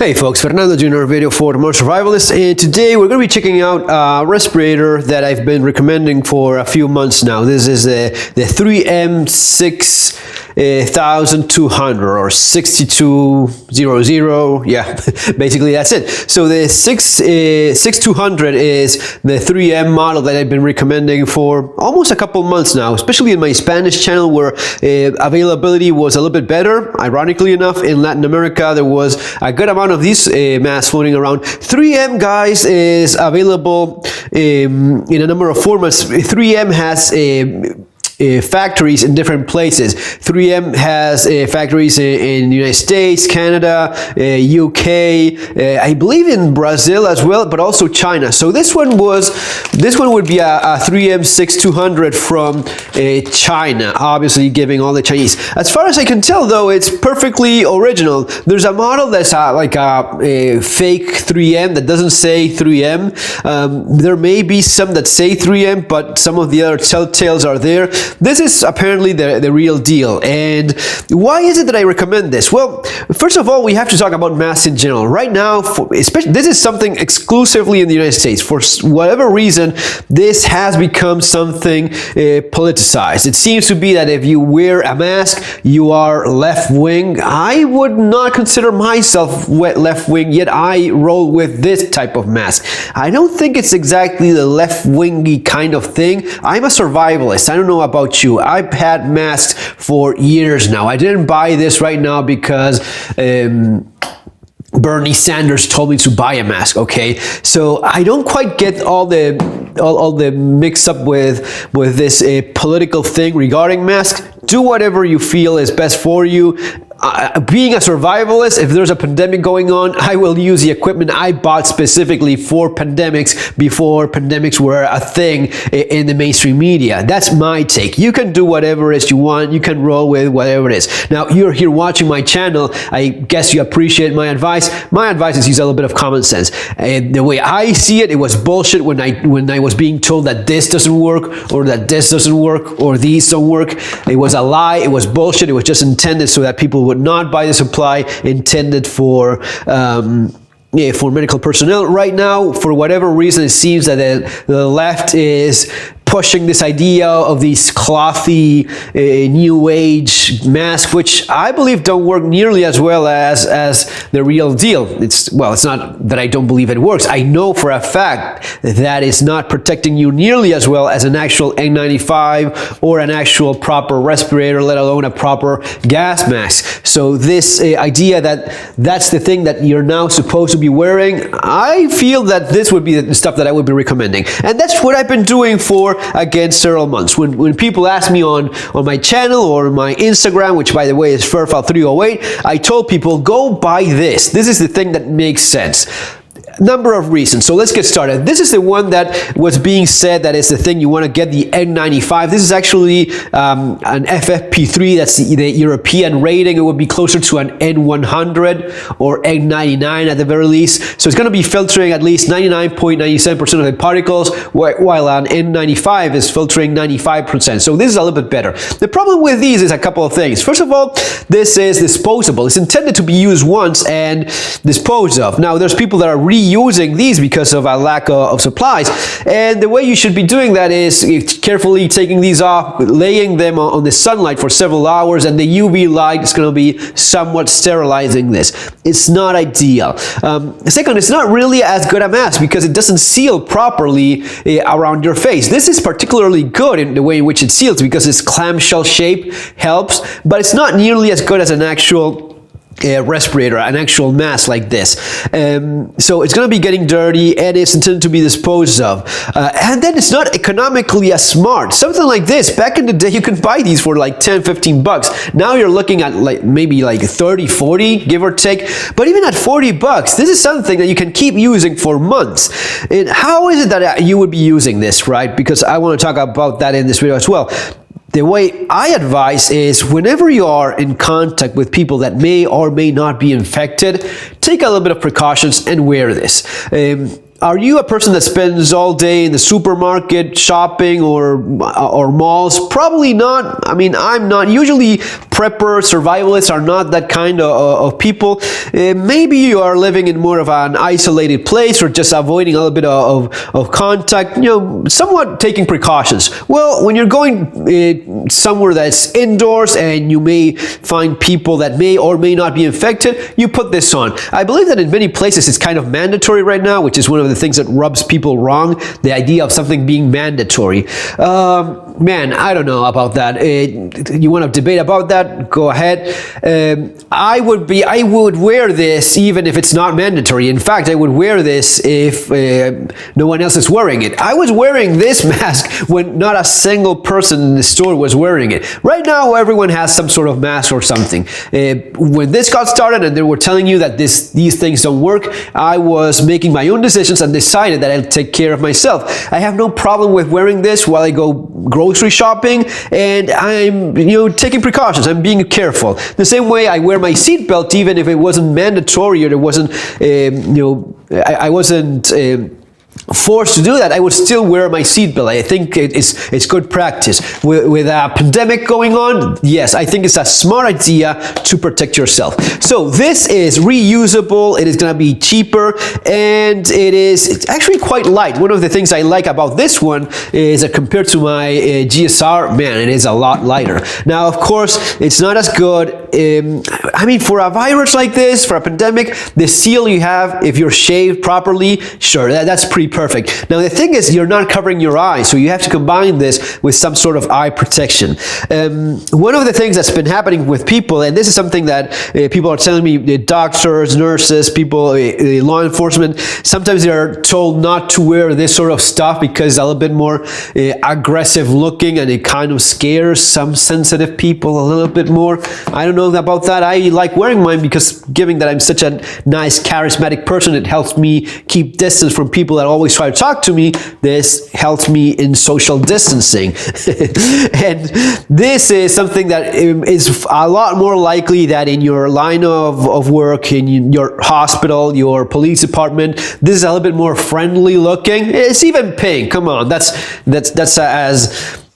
Hey folks, Fernando doing our video for Tomorrow Survivalists, and today we're going to be checking out a respirator that I've been recommending for a few months now. This is the 3M 6200 or 6200, yeah, basically that's it. So the 6200 is the 3M model that I've been recommending for almost a couple months now, especially in my Spanish channel where availability was a little bit better. Ironically enough, in Latin America there was a good amount of these masks floating around. 3M, guys, is available in a number of formats. 3M has factories in different places. 3M has factories in the United States, Canada, UK, I believe in Brazil as well, but also China. So this one would be a 3M 6200 from China, obviously giving all the Chinese. As far as I can tell, though, it's perfectly original. There's a model that's like a fake 3M that doesn't say 3M. There may be some that say 3M, but some of the other telltales are there. This is apparently the real deal. And why is it that I recommend this? Well, first of all, we have to talk about masks in general. Right now, especially, this is something exclusively in the United States. For whatever reason, this has become something politicized. It seems to be that if you wear a mask, you are left-wing. I would not consider myself left-wing, yet I roll with this type of mask. I don't think it's exactly the left-wingy kind of thing. I'm a survivalist. I don't know about you. I've had masks for years now. I didn't buy this right now because Bernie Sanders told me to buy a mask, okay? So I don't quite get all the mix up with this political thing regarding masks. Do whatever you feel is best for you. Being a survivalist, if there's a pandemic going on, I will use the equipment I bought specifically for pandemics before pandemics were a thing in the mainstream media. That's my take. You can do whatever it is you want. You can roll with whatever it is. Now, you're here watching my channel. I guess you appreciate my advice. My advice is use a little bit of common sense. And the way I see it, it was bullshit when I was being told that this doesn't work, or that this doesn't work, or these don't work. It was a lie. It was bullshit. It was just intended so that people would not buy the supply intended for medical personnel. Right now, for whatever reason, it seems that the left is pushing this idea of these clothy new age masks, which I believe don't work nearly as well as the real deal. It's not that I don't believe it works. I know for a fact that it's not protecting you nearly as well as an actual N95 or an actual proper respirator, let alone a proper gas mask. So this idea that that's the thing that you're now supposed to be wearing, I feel that this would be the stuff that I would be recommending. And that's what I've been doing for again several months. When people ask me on my channel or my Instagram, which by the way is Furfile308, I told people, go buy this. This is the thing that makes sense. Number of reasons. So let's get started. This is the one that was being said that is the thing you want to get, the N95. This is actually an FFP3. That's the European rating. It would be closer to an N100 or N99 at the very least. So it's going to be filtering at least 99.97% of the particles, while an N95 is filtering 95%. So this is a little bit better. The problem with these is a couple of things. First of all, this is disposable. It's intended to be used once and disposed of. Now, there's people that are reusing these because of a lack of supplies, and the way you should be doing that is carefully taking these off, laying them on the sunlight for several hours, and the UV light is going to be somewhat sterilizing this. It's not ideal. Second, it's not really as good a mask because it doesn't seal properly around your face. This is particularly good in the way in which it seals because its clamshell shape helps, but it's not nearly as good as an actual respirator, an actual mask like this. So it's going to be getting dirty and it's intended to be disposed of. And then it's not economically as smart. Something like this, back in the day, you could buy these for like 10, 15 bucks. Now you're looking at maybe 30, 40, give or take. But even at 40 bucks, this is something that you can keep using for months. And how is it that you would be using this, right? Because I want to talk about that in this video as well. The way I advise is whenever you are in contact with people that may or may not be infected, take a little bit of precautions and wear this. Are you a person that spends all day in the supermarket shopping or malls? Probably not. I mean, I'm not. Usually preppers, survivalists are not that kind of people. Maybe you are living in more of an isolated place or just avoiding a little bit of contact, somewhat taking precautions. Well, when you're going somewhere that's indoors and you may find people that may or may not be infected, you put this on. I believe that in many places it's kind of mandatory right now, which is one of the things that rubs people wrong, the idea of something being mandatory. Man, I don't know about that. You want to debate about that? Go ahead. I would wear this even if it's not mandatory. In fact, I would wear this if no one else is wearing it. I was wearing this mask when not a single person in the store was wearing it. Right now, everyone has some sort of mask or something. When this got started and they were telling you that these things don't work, I was making my own decisions and decided that I'll take care of myself. I have no problem with wearing this while I go grocery shopping, and I'm taking precautions. I'm being careful. The same way I wear my seatbelt even if it wasn't mandatory or it wasn't I wasn't forced to do that, I would still wear my seatbelt. I think it's good practice. With a pandemic going on, yes, I think it's a smart idea to protect yourself. So this is reusable. It is going to be cheaper, and it's actually quite light. One of the things I like about this one is that compared to my GSR, man, it is a lot lighter. Now, of course, it's not as good. I mean, for a virus like this, for a pandemic, the seal you have, if you're shaved properly, sure, that's pretty perfect. Now the thing is, you're not covering your eyes, so you have to combine this with some sort of eye protection. One of the things that's been happening with people, and this is something that people are telling me, doctors, nurses, people, law enforcement, sometimes they're told not to wear this sort of stuff because it's a little bit more aggressive looking and it kind of scares some sensitive people a little bit more. I don't know about that. I like wearing mine because given that I'm such a nice, charismatic person, it helps me keep distance from people that always try to talk to me. This helps me in social distancing. And this is something that is a lot more likely that in your line of work, in your hospital, your police department, this is a little bit more friendly looking. It's even pink. Come on, that's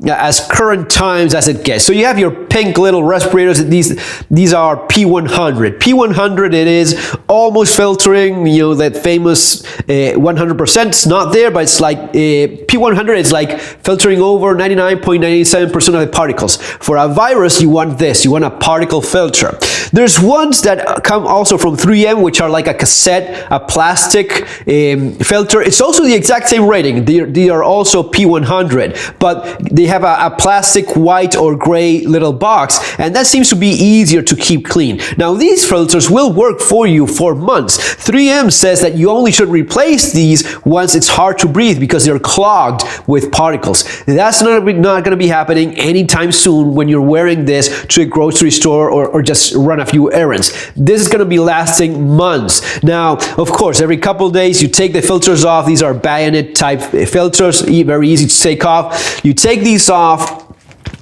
as current times as it gets. So you have your pink little respirators. These are P100. P100, it is almost filtering, that famous 100%. It's not there, but it's like P100 is like filtering over 99.97% of the particles. For a virus, you want this. You want a particle filter. There's ones that come also from 3M, which are like a cassette, a plastic filter. It's also the exact same rating. They are also P100, but they have a plastic white or gray little box, and that seems to be easier to keep clean. Now these filters will work for you for months. 3M says that you only should replace these once it's hard to breathe because they're clogged with particles. That's not going to be happening anytime soon when you're wearing this to a grocery store or just run a few errands. This is going to be lasting months. Now, of course, every couple of days you take the filters off. These are bayonet type filters, very easy to take off. You take these off.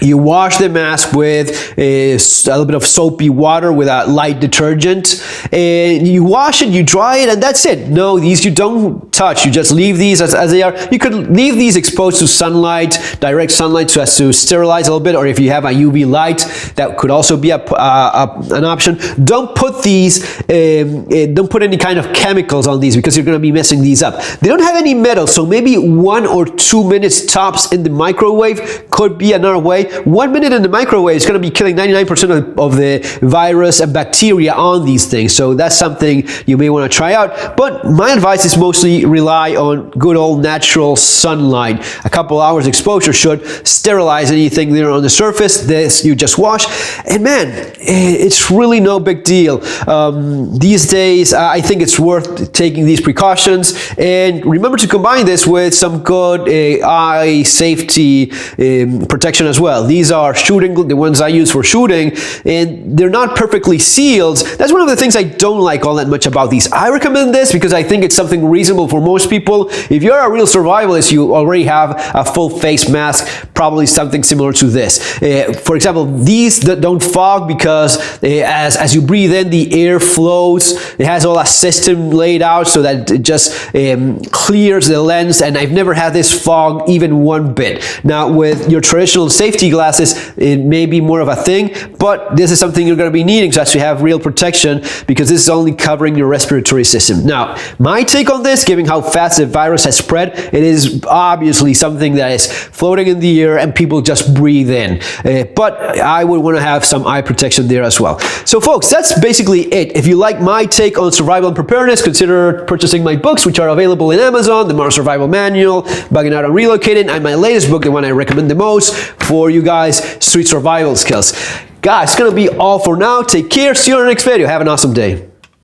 You wash the mask with a little bit of soapy water with a light detergent, and you wash it, you dry it, and that's it. No, these you don't touch. You just leave these as they are. You could leave these exposed to sunlight, direct sunlight, so as to sterilize a little bit, or if you have a UV light, that could also be an option. Don't put don't put any kind of chemicals on these because you're going to be messing these up. They don't have any metal, so maybe 1 or 2 minutes tops in the microwave could be another way. 1 minute in the microwave is going to be killing 99% of the virus and bacteria on these things. So that's something you may want to try out. But my advice is mostly rely on good old natural sunlight. A couple hours exposure should sterilize anything there on the surface. This you just wash. And man, it's really no big deal. These days, I think it's worth taking these precautions. And remember to combine this with some good eye safety protection as well. These are shooting, the ones I use for shooting, and they're not perfectly sealed. That's one of the things I don't like all that much about these. I recommend this because I think it's something reasonable for most people. If you're a real survivalist, you already have a full face mask, probably something similar to this. For example, these don't fog because as you breathe in, the air flows. It has all a system laid out so that it just clears the lens, and I've never had this fog even one bit. Now with your traditional safety glasses, it may be more of a thing, but this is something you're going to be needing to actually have real protection, because this is only covering your respiratory system. Now, my take on this, given how fast the virus has spread, it is obviously something that is floating in the air and people just breathe in. But I would want to have some eye protection there as well. So folks, that's basically it. If you like my take on survival and preparedness, consider purchasing my books, which are available in Amazon: The Modern Survival Manual, Bugging Out and Relocating, and my latest book, the one I recommend the most for you guys, Street Survival Skills. Guys, it's going to be all for now. Take care. See you on the next video. Have an awesome day.